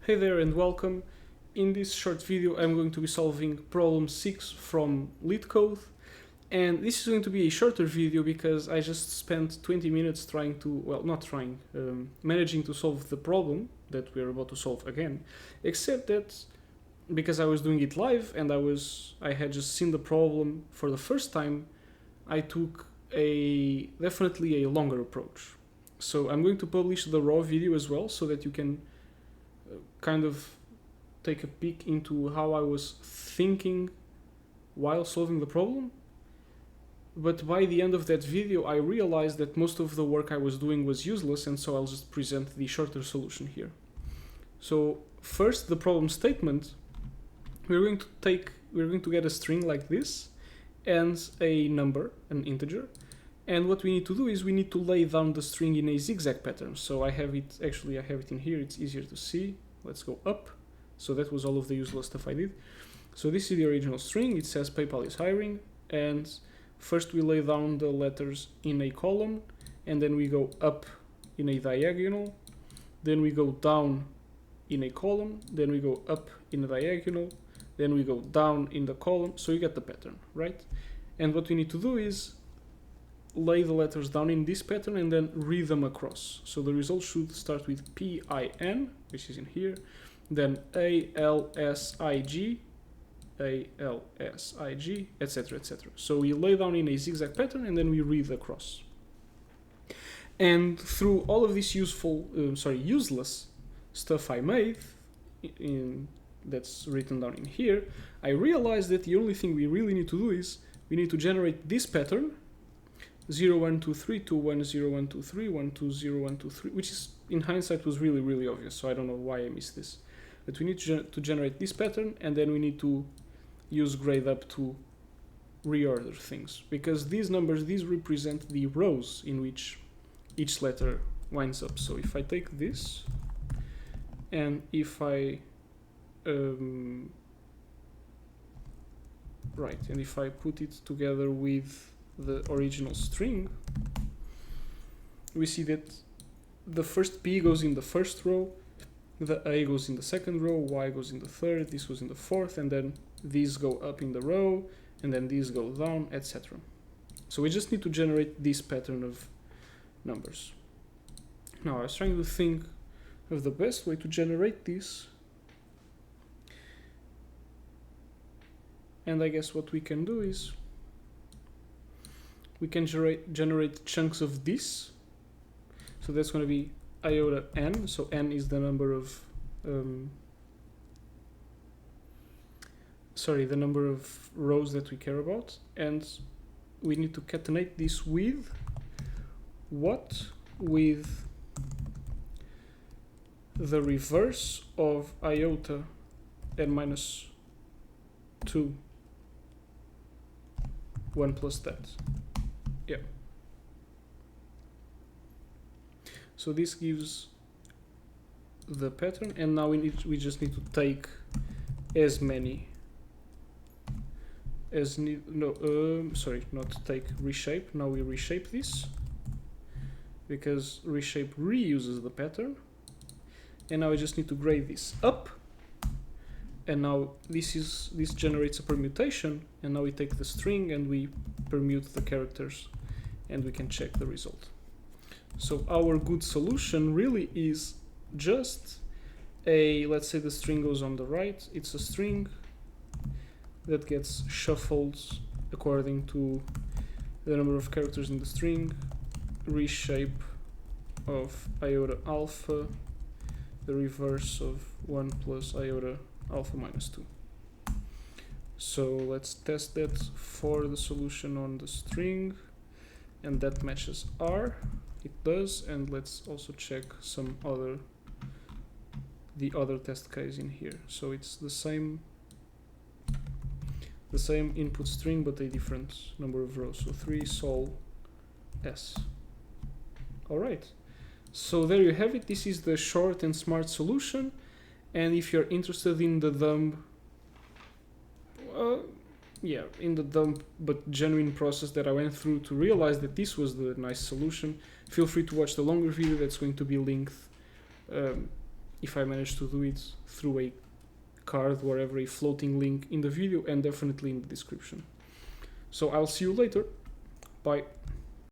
Hey there and welcome. In this short video I'm going to be solving problem 6 from LeetCode, and this is going to be a shorter video because I just spent 20 minutes managing to solve the problem that we're about to solve again, except that because I was doing it live and I had just seen the problem for the first time, I took definitely a longer approach. So I'm going to publish the raw video as well so that you can kind of take a peek into how I was thinking while solving the problem. But by the end of that video, I realized that most of the work I was doing was useless, and so I'll just present the shorter solution here. So first, the problem statement. We're going to get a string like this and a number, an integer. And what we need to do is we need to lay down the string in a zigzag pattern. So I have it in here, it's easier to see. Let's go up. So that was all of the useless stuff I did. So this is the original string. It says PayPal is hiring, and first we lay down the letters in a column, and then we go up in a diagonal, then we go down in a column, then we go up in a diagonal, then we go down in the column. So you get the pattern, right? And what we need to do is lay the letters down in this pattern and then read them across. So the result should start with PIN, which is in here, then ALSIG, etc., etc. So we lay down in a zigzag pattern and then we read across. And through all of this useless stuff I made, that's written down in here, I realized that the only thing we really need to do is we need to generate this pattern, 0, 1, 2, 3, 2, 1, 0, 1, 2, 3, 1, 2, 0, 1, 2, 3, which is in hindsight was really, really obvious, so I don't know why I missed this. But we need to generate this pattern, and then we need to use grade up to reorder things, because these numbers, these represent the rows in which each letter winds up. So if I take this, and if I if I put it together with the original string, we see that the first P goes in the first row, the A goes in the second row, Y goes in the third, this goes in the fourth, and then these go up in the row, and then these go down, etc. So we just need to generate this pattern of numbers. Now I was trying to think of the best way to generate this, and I guess what we can do is we can generate chunks of this. So that's going to be iota n. So n is the number of the number of rows that we care about, and we need to concatenate this with what? With the reverse of iota n minus 2, 1 plus that. Yeah. So this gives the pattern, and now we just need to take as many as reshape. Now we reshape this because reshape reuses the pattern, and now I just need to grade this up, and now this generates a permutation, and now we take the string and we permute the characters, and we can check the result. So our good solution really is just let's say the string goes on the right, it's a string that gets shuffled according to the number of characters in the string, reshape of iota alpha, the reverse of 1 plus iota alpha minus 2. So let's test that for the solution on the string, and that matches R. It does, and let's also check the other test case in here. So it's the same input string but a different number of rows. So 3 sol s. All right. So there you have it. This is the short and smart solution. And if you're interested in the dumb but genuine process that I went through to realize that this was the nice solution, feel free to watch the longer video that's going to be linked if I manage to do it through a card, wherever, a floating link in the video, and definitely in the description. So I'll see you later. Bye.